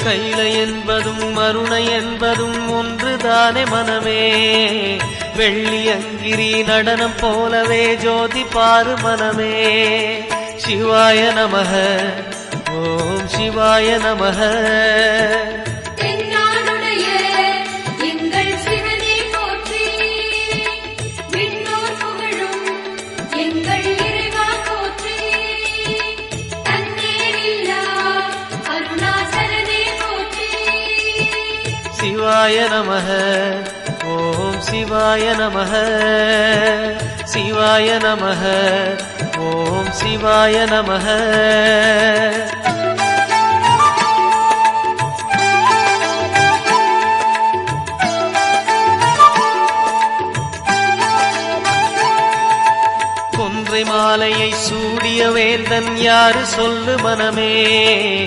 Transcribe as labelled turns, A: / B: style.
A: கைலை என்பதும் மருணை என்பதும் ஒன்றுதானே மனமே. வெள்ளியங்கிரி நடனம் போலவே ஜோதி பாரு மனமே. சிவாய நமக ஓம் சிவாய நமக. சிவாய நமக ஓம் சிவாய நமக. சிவாய நமக ஓம் சிவாய நமக. கொன்றை மாலையை சூடிய வேந்தன் யாரு சொல்லு மனமே.